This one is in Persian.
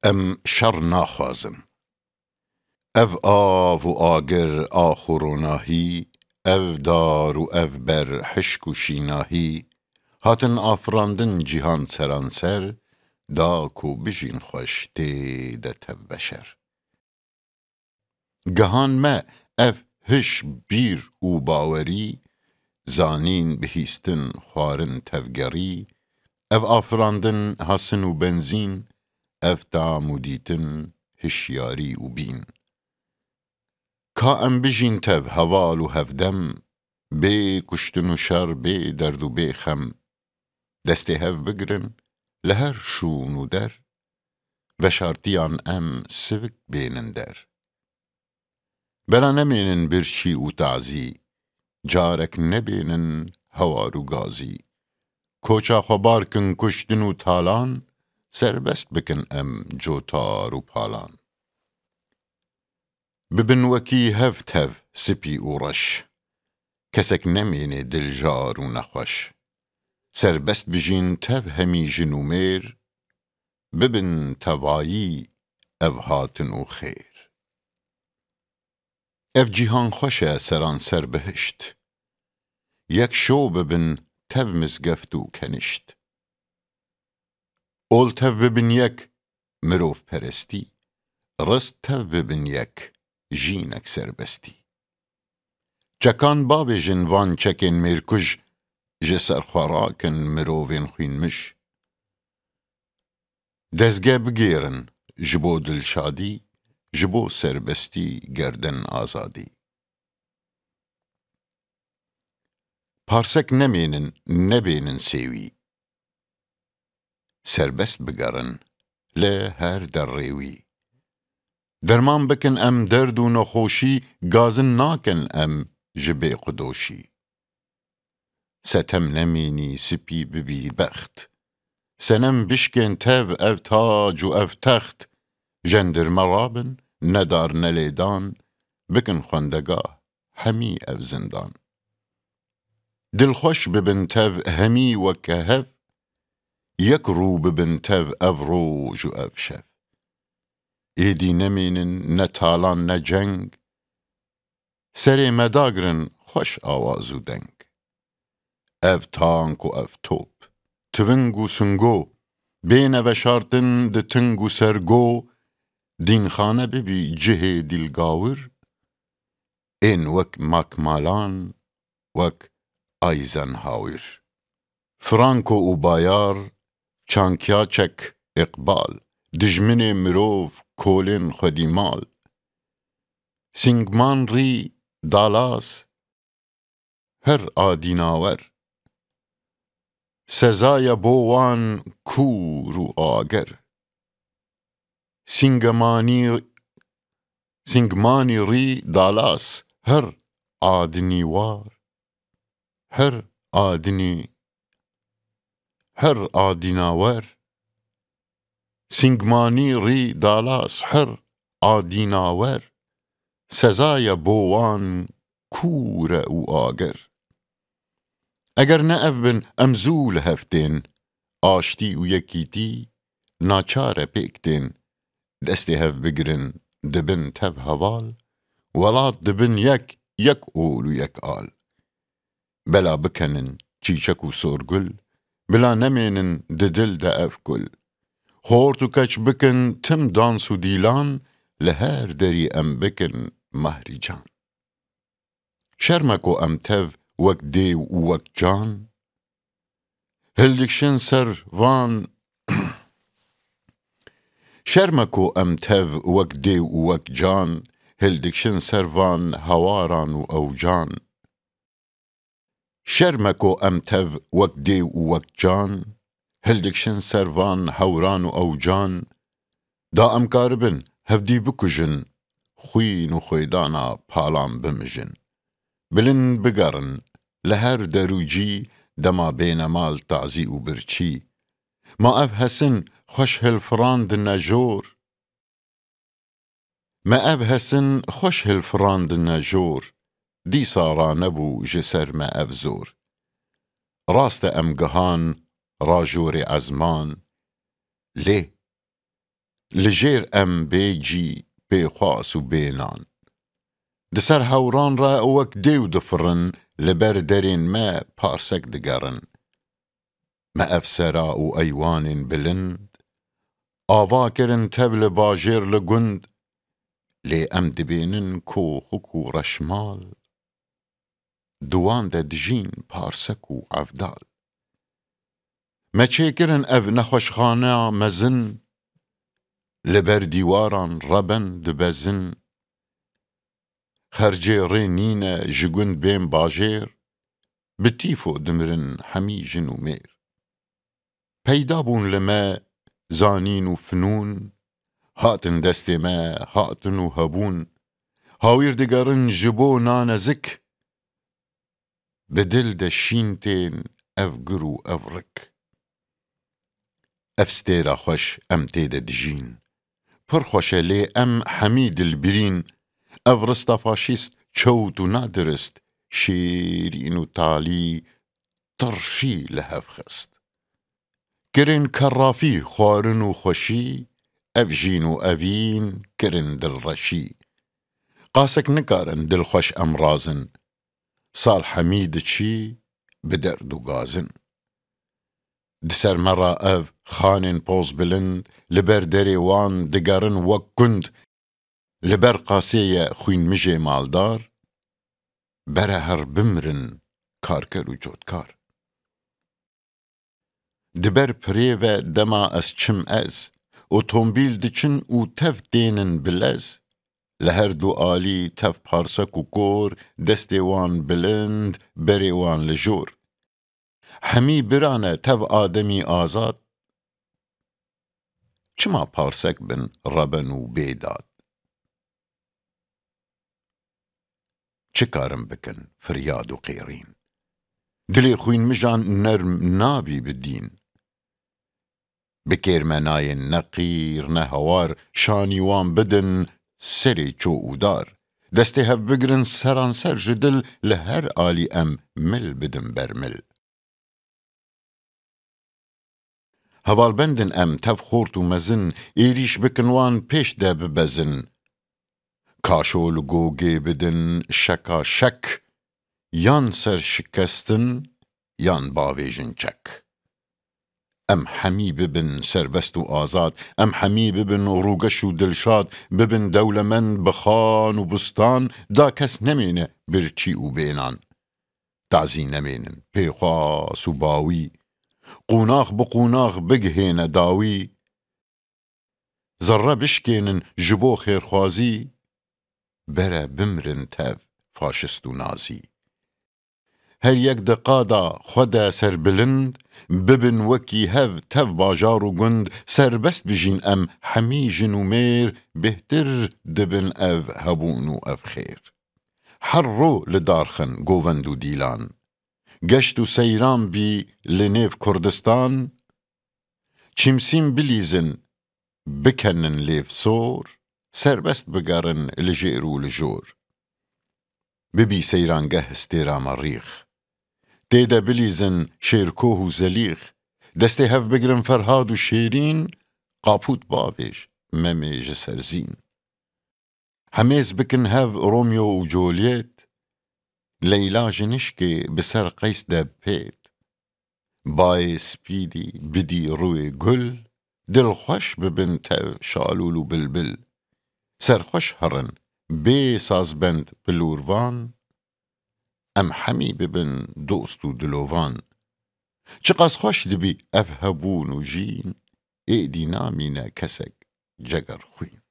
ام شر ناخوازم. اف آو و آگر آخور و ناهی، اف دار و اف بر حشک و شیناهی، هاتن آفراندن جیهان سرانسر، دا کو بجین خوش تیده تب بشر. گهان ما اف هش بیر و باوری، زانین بهیستن خوارن تفگری، اف آفراندن حسن و بنزین، اف دام و دیتن هشیاری و بین. کا ام بجین تف هوال و هفدم، بی کشتن و شر بی درد و بی خم، دستی هف بگرن لهر شون و در، و شرطیان ام سوک بینن در. بلا نمینن برچی و تعزی، جارک نبینن هوار و گازی. کوچا خبار کن کشتن و تالان، سربست بکن ام جوتار و پالان. ببن وکی هفت هف سپی و رش، کسک نمینه دلجار و نخوش. سربست بجین تف همی جنو میر، ببن توایی او هاتن و خیر. اف جیهان خوشه سران سر بهشت، یک شو ببن تف مزگفت و کنشت. اول تف ببن یک مروف پرستی، رست تف ببن یک جینک سربستی. چکان باب جنوان چکن میرکش، جسر خوراکن مروفین خوینمش. دزگه بگیرن جبو دل شادی، جبو سربستی گردن آزادی. پارسک نمینن نبینن سیوی، سربست بگرن له هر در ریوی. درمان بکن ام درد و نخوشی، گازن ناکن ام جبه قدوشی. ستم نمینی سپی ببی بخت، سنم بشکن تف اف تاج و اف تخت. جندر مرابن ندار نلیدان، بکن خوندگاه همی اف زندان. دلخوش ببن تف همی وکهف، یک رو ببن تف اف روج و اف شف. ایدی نمینن نه تالان نه جنگ، سر مداگرن خوش آواز و دنگ. اف تانک و اف توپ، تونگ و سنگو، بین و شارتن ده تنگ و سرگو. دین خانه ببی جه دیلگاور، این وک مکمالان وک آیزنهاور. فرانکو و بایار چانکیا چک اقبال، دجمن مروف کولن خدیمال. سینگمان ری دالاس هر آدیناور، سزای بوان کور و آگر. سینگمانی ری دالاس هر آدینیوار، هر آدیناور. سینگمانی ری دالاس هر آدیناور، سزای بوان کور و آگر. اگر نه اف بن امزول هفتین، آشتی و یکیتی ناچار پیکتین. دستی هف بگرن دبن تف هوال، ولات دبن یک اول و یک آل. بلا بکنن چیچک و سورگل، بلا نمینن دل ده اف گل. خورت و کچ بکن تم دانس و دیلان، لهر دری ام بکن مهری جان. شرمکو ام تف وک دی و وک جان، هلدکشن سر وان. شرمکو ام تف وک دی و وک جان، هلدکشن سر وان هواران و اوجان. شرمکو ام تف وک دی و وک جان، هلدکشن سر وان هوران و اوجان. دا ام کاربن هفدی بکجن، خوین و خویدانا پالان بمجن. بلند بگرن لهر دروجی، دما بین مال تعزی و برچی. ما اف حسن خوش هلفراند نجور، ما اف حسن خوش هلفراند نجور. دی سارا نبو جسر ما اف زور. راست ام گهان راجور ازمان، لی لجیر ام بیجی بخواس و بینان دسر هوران را وک دیو دفرن لبر درین ما پارسک دگرن ما افسرا و ایوان بلند آوا کرن تبل باجر لگند لی ام دبینن کوخک و رشمال دوان ده دجین پارسک و عفدال ما چه کرن اف نخوشخانه مزن لبر دیواران ربن دبزن خرجي رينينا جگند بين باجير بتيفو دمرن حميجن ومير بيدابون لما زانين وفنون هاتن دستي ما هاتن وهبون هاوير دقارن جبو نانزك بدل دشينتين افقرو افرك افستيرا خوش ام تيدا دجين پر خوشه لي ام حميد البرين افرستا فاشيست چوت و نادرست شيرين و تالي ترشي لهف خست كرن كرافي خوارن و خوشي افجين و افين كرن دل رشي قاسك نكارن دل خوش امرازن صال حميد چي بدرد و غازن دسر مرا اف خانن پوز بلند لبر دري وان دگرن وك كند لبر قاسية خوين مجي مالدار برا هر بمرن كاركر و جودكار دبر پريوه دما از چم از اوتومبيل دچن و تف دينن بلز لهر دو آلي تف پارسك و كور دستي وان بلند بري وان لجور همي برانه تف آدمي آزاد چما پارسك بن ربن و بيداد چكارم بكن فرياد و قيرين دلي خوين مجان نرم نابي بالدين بكير مناين نقير نهوار شانيوان بدن سري چو ودار دستي هف بگرن سرانسر جدل لهر آلي ام مل بدن برمل هوال بندن ام تف خورت و مزن ايريش بكنوان پیش ده ببزن کاشول گوگه بدن شکا شک یان سر شکستن یان باویجن چک ام حمی ببن سربست و آزاد ام حمی ببن روگش و دلشاد ببن دولمن بخان و بستان دا کس نمینه برچی و بینان تعزی نمینن پیخواس و باوی قوناخ بقوناخ بگهین داوی ذره بشکینن جبو خیرخوازی برا بمرن تف فاشست و نازی هر یک دقادا خدا سر بلند ببن وکی هف تف باجار و گند سر بست بجین ام حمیجن و میر بهتر دبن اف هبون و اف خیر هر رو لدارخن گووند و دیلان گشت و سیران بی لنیف کردستان چمسیم بلیزن بکنن لیف سور سربست بگرن لجیر و لجور ببی سیرانگه استیرا مریخ تیدا بلیزن شیرکوه و زلیخ دسته هف بگرن فرهاد و شیرین قاپوت باویش ممیج سرزین همیز بکن هف رومیو و جولیت لیلا جنشکی بسر قیس دب پیت بای سپیدی بدی روی گل دل خوش ببن تف شالول و بلبل سرخوش هرن بي سازبند بلوروان ام حمي ببن دوست و دلووان چقاس خوش دبي افهبون و جين ايدي نامينا كسك جگر خوين